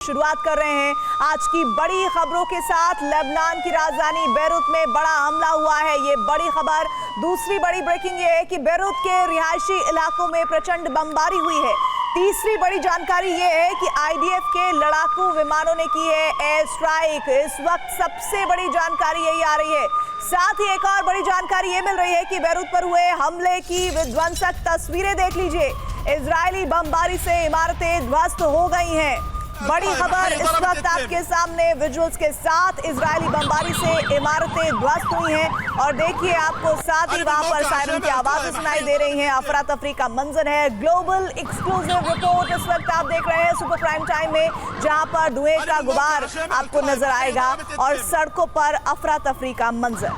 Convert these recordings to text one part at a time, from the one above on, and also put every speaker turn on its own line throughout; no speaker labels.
शुरुआत कर रहे हैं आज की बड़ी खबरों के साथ। लेबनान की राजधानी बेरूत में बड़ा हमला हुआ है, ये बड़ी खबर। दूसरी बड़ी ब्रेकिंग ये है कि बेरूत के रिहायशी इलाकों में प्रचंड बमबारी हुई है। तीसरी बड़ी जानकारी ये है कि आईडीएफ के लड़ाकू विमानों ने की है एयर स्ट्राइक। इस वक्त सबसे बड़ी जानकारी यही आ रही है। साथ ही एक और बड़ी जानकारी ये मिल रही है कि बेरूत पर हुए हमले की विध्वंसक तस्वीरें देख लीजिए। इजरायली बमबारी से इमारतें ध्वस्त हो गई हैं। बड़ी खबर इस वक्त आपके सामने विजुअल्स के साथ। इजरायली बमबारी से इमारतें ध्वस्त हुई हैं और देखिए आपको साथ ही वहां पर सायरन की आवाजें सुनाई दे रही हैं। अफरा तफरी का मंजर है। ग्लोबल एक्सक्लूसिव रिपोर्ट इस वक्त आप देख रहे हैं सुपर प्राइम टाइम में, जहां पर धुएं का गुबार आपको नजर आएगा और सड़कों पर अफरा तफरी का मंजर।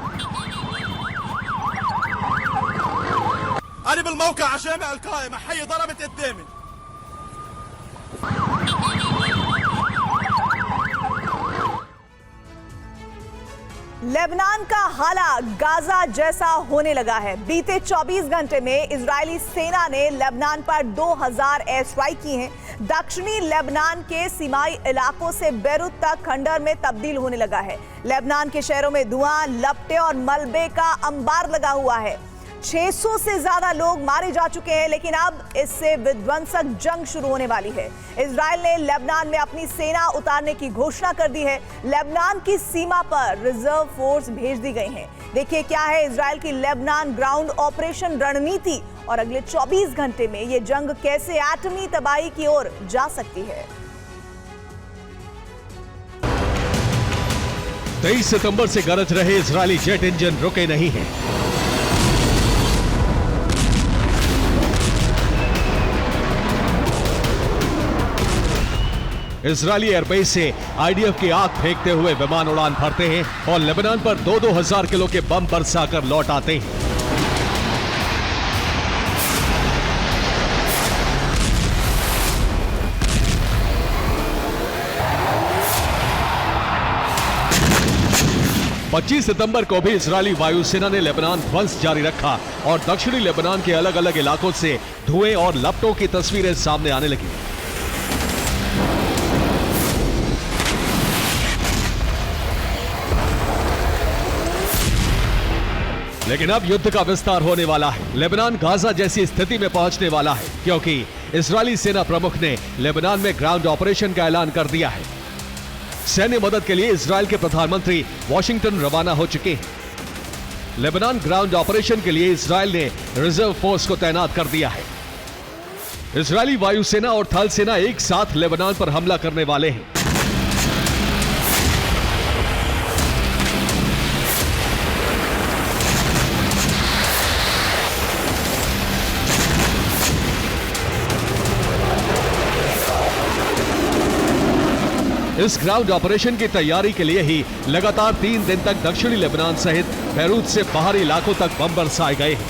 लेबनान का हाला गाजा जैसा होने लगा है। बीते 24 घंटे में इजरायली सेना ने लेबनान पर 2000 एयर स्ट्राइक की हैं। दक्षिणी लेबनान के सीमाई इलाकों से बेरूत तक खंडर में तब्दील होने लगा है। लेबनान के शहरों में धुआं, लपटे और मलबे का अंबार लगा हुआ है। 600 से ज्यादा लोग मारे जा चुके हैं, लेकिन अब इससे विध्वंसक जंग शुरू होने वाली है। इजराइल ने लेबनान में अपनी सेना उतारने की घोषणा कर दी है। लेबनान की सीमा पर रिजर्व फोर्स भेज दी गई है। देखिए क्या है इजराइल की लेबनान ग्राउंड ऑपरेशन रणनीति और अगले 24 घंटे में यह जंग कैसे एटमी तबाही की ओर जा सकती है।
23 सितंबर से गरज रहे इजरायली जेट इंजन रुके नहीं हैं। इजरायली एयरबेस से आईडीएफ की आग फेंकते हुए विमान उड़ान भरते हैं और लेबनान पर 2-2 हजार किलो के बम बरसाकर लौट आते हैं। पच्चीस सितंबर को भी इजरायली वायुसेना ने लेबनान ध्वंस जारी रखा और दक्षिणी लेबनान के अलग अलग इलाकों से धुएं और लपटों की तस्वीरें सामने आने लगी। लेकिन अब युद्ध का विस्तार होने वाला है। लेबनान गाजा जैसी स्थिति में पहुंचने वाला है, क्योंकि इजरायली सेना प्रमुख ने लेबनान में ग्राउंड ऑपरेशन का ऐलान कर दिया है। सैन्य मदद के लिए इजरायल के प्रधानमंत्री वॉशिंगटन रवाना हो चुके हैं। लेबनान ग्राउंड ऑपरेशन के लिए इजरायल ने रिजर्व फोर्स को तैनात कर दिया है। इजरायली वायुसेना और थल सेना एक साथ लेबनान पर हमला करने वाले हैं। इस ग्राउंड ऑपरेशन की तैयारी के लिए ही लगातार 3 दिन तक दक्षिणी लेबनान सहित बेरूत से बाहरी इलाकों तक बम बरसाए गए हैं।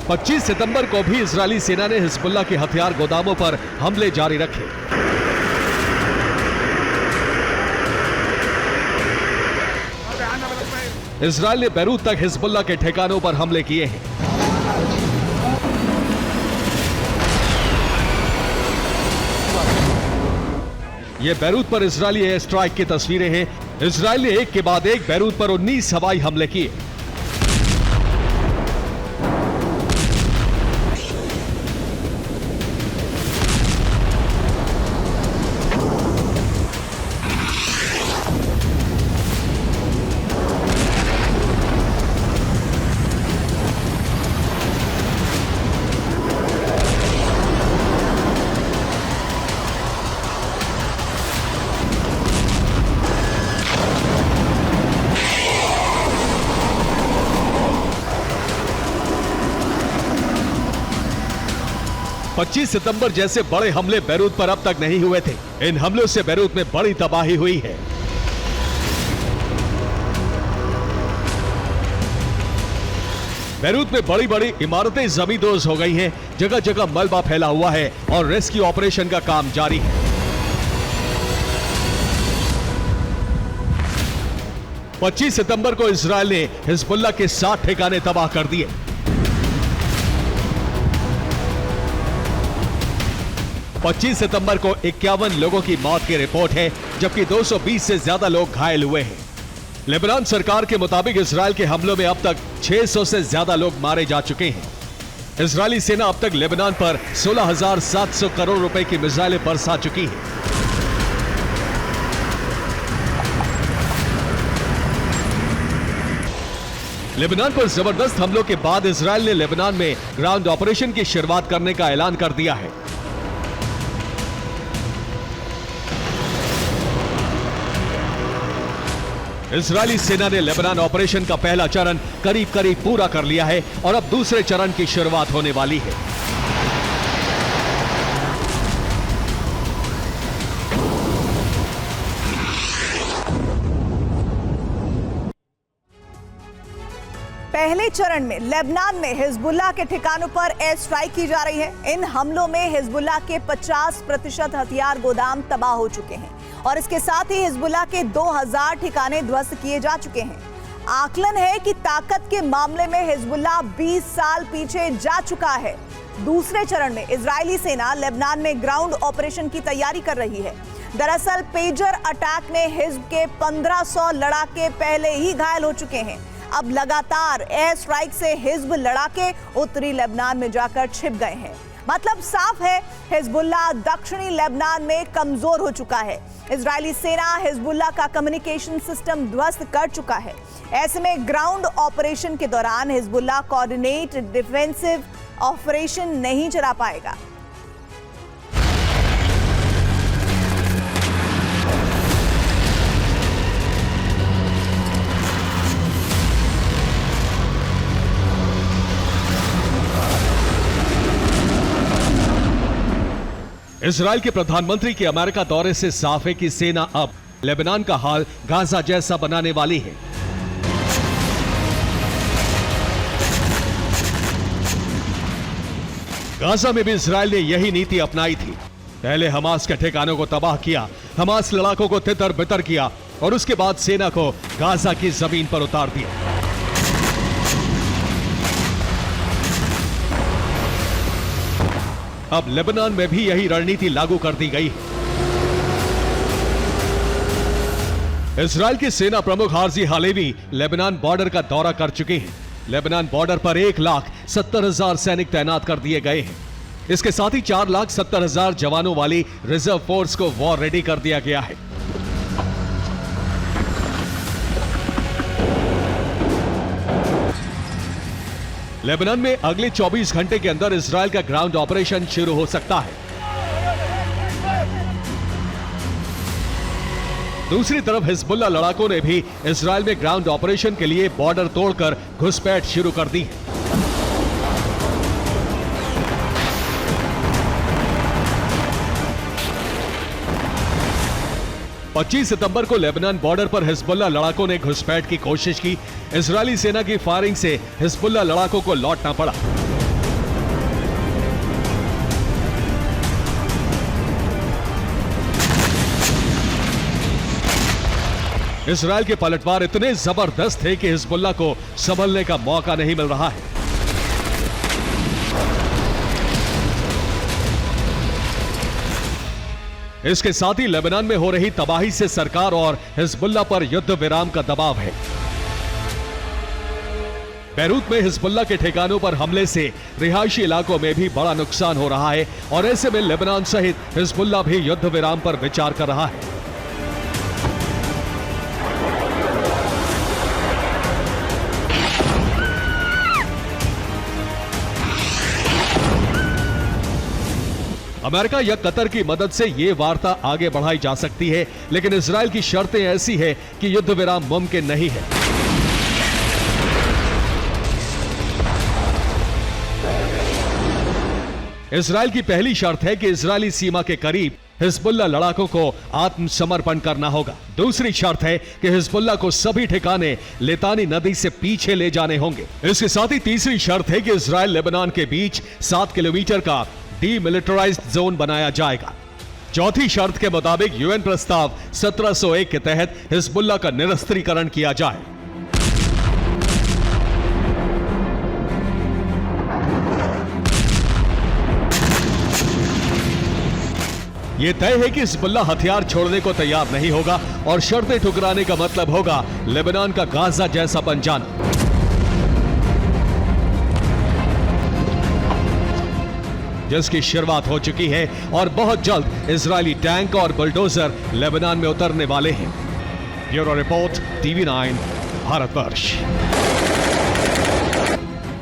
पच्चीस सितंबर को भी इजरायली सेना ने हिजबुल्लाह के हथियार गोदामों पर हमले जारी रखे। इजरायल ने बेरूत तक हिजबुल्लाह के ठिकानों पर हमले किए हैं। ये बेरूत पर इजरायली एयर स्ट्राइक की तस्वीरें हैं। इजरायल ने एक के बाद एक बेरूत पर 19 हवाई हमले किए। पच्चीस सितंबर जैसे बड़े हमले बेरूत पर अब तक नहीं हुए थे। इन हमलों से बेरूत में बड़ी तबाही हुई है। बेरूत में बड़ी बड़ी इमारतें जमींदोज हो गई हैं। जगह जगह मलबा फैला हुआ है और रेस्क्यू ऑपरेशन का काम जारी है। 25 सितंबर को इजरायल ने हिजबुल्लाह के 7 ठिकाने तबाह कर दिए। पच्चीस सितंबर को 51 लोगों की मौत की रिपोर्ट है, जबकि 220 से ज्यादा लोग घायल हुए हैं। लेबनान सरकार के मुताबिक इजरायल के हमलों में अब तक 600 से ज्यादा लोग मारे जा चुके हैं। इजरायली सेना अब तक लेबनान पर 16,700 करोड़ रुपए की मिसाइलें बरसा चुकी है। लेबनान पर जबरदस्त हमलों के बाद इजरायल ने लेबनान में ग्राउंड ऑपरेशन की शुरुआत करने का ऐलान कर दिया है। इजरायली सेना ने लेबनान ऑपरेशन का पहला चरण करीब करीब पूरा कर लिया है और अब दूसरे चरण की शुरुआत होने वाली है।
पहले चरण में लेबनान में हिजबुल्लाह के ठिकानों पर एयर स्ट्राइक की जा रही है। इन हमलों में हिजबुल्लाह के 50% हथियार गोदाम तबाह हो चुके हैं और इसके साथ ही हिजबुल्लाह के 2000 ठिकाने ध्वस्त किए जा चुके हैं। आकलन है कि ताकत के मामले में हिजबुल्लाह 20 साल पीछे जा चुका है। दूसरे चरण में इजरायली सेना लेबनान में ग्राउंड ऑपरेशन की तैयारी कर रही है। दरअसल पेजर अटैक में हिजब के 1500 लड़ाके पहले ही घायल हो चुके हैं। अब लगातार एयर स्ट्राइक से हिजब लड़ाके उत्तरी लेबनान में जाकर छिप गए हैं। मतलब साफ है, हिजबुल्लाह दक्षिणी लेबनान में कमजोर हो चुका है। इजरायली सेना हिजबुल्लाह का कम्युनिकेशन सिस्टम ध्वस्त कर चुका है। ऐसे में ग्राउंड ऑपरेशन के दौरान हिजबुल्लाह कोऑर्डिनेट डिफेंसिव ऑपरेशन नहीं चला पाएगा।
इजरायल के प्रधानमंत्री के अमेरिका दौरे से साफ है कि सेना अब लेबनान का हाल गाजा जैसा बनाने वाली है। गाजा में भी इजरायल ने यही नीति अपनाई थी। पहले हमास के ठिकानों को तबाह किया, हमास लड़ाकों को तितर बितर किया और उसके बाद सेना को गाजा की जमीन पर उतार दिया। अब लेबनान में भी यही रणनीति लागू कर दी गई है। इजरायल के सेना प्रमुख हार्जी हालेवी लेबनान बॉर्डर का दौरा कर चुके हैं। लेबनान बॉर्डर पर 1,70,000 सैनिक तैनात कर दिए गए हैं। इसके साथ ही 4,70,000 जवानों वाली रिजर्व फोर्स को वॉर रेडी कर दिया गया है। लेबनान में अगले 24 घंटे के अंदर इजरायल का ग्राउंड ऑपरेशन शुरू हो सकता है। दूसरी तरफ हिजबुल्लाह लड़ाकों ने भी इजरायल में ग्राउंड ऑपरेशन के लिए बॉर्डर तोड़कर घुसपैठ शुरू कर दी है। पच्चीस सितंबर को लेबनान बॉर्डर पर हिजबुल्लाह लड़ाकों ने घुसपैठ की कोशिश की। इजरायली सेना की फायरिंग से हिजबुल्लाह लड़ाकों को लौटना पड़ा। इजरायल के पलटवार इतने जबरदस्त थे कि हिजबुल्लाह को संभलने का मौका नहीं मिल रहा है। इसके साथ ही लेबनान में हो रही तबाही से सरकार और हिजबुल्लाह पर युद्ध विराम का दबाव है। बैरूत में हिजबुल्लाह के ठिकानों पर हमले से रिहायशी इलाकों में भी बड़ा नुकसान हो रहा है और ऐसे में लेबनान सहित हिजबुल्लाह भी युद्ध विराम पर विचार कर रहा है। अमेरिका या कतर की मदद से यह वार्ता आगे बढ़ाई जा सकती है, लेकिन इजरायल की शर्तें ऐसी है कि युद्ध विराम मुमकिन नहीं है। इजरायल की पहली शर्त है कि इजरायली सीमा के करीब हिजबुल्लाह लड़ाकों को आत्मसमर्पण करना होगा। दूसरी शर्त है कि हिजबुल्लाह को सभी ठिकाने लितानी नदी से पीछे ले जाने होंगे। इसके साथ ही तीसरी शर्त है कि इजरायल लेबनान के बीच 7 किलोमीटर का डीमिलिटराइज्ड जोन बनाया जाएगा। चौथी शर्त के मुताबिक यूएन प्रस्ताव 1701 के तहत हिजबुल्लाह का निरस्त्रीकरण किया जाए। यह तय है कि हिजबुल्लाह हथियार छोड़ने को तैयार नहीं होगा और शर्तें ठुकराने का मतलब होगा लेबनान का गाजा जैसा बन जाना। जिसकी शुरुआत हो चुकी है और बहुत जल्द इजरायली टैंक और बुलडोजर लेबनान में उतरने वाले हैं। Bureau report, TV9, Bharatvarsh.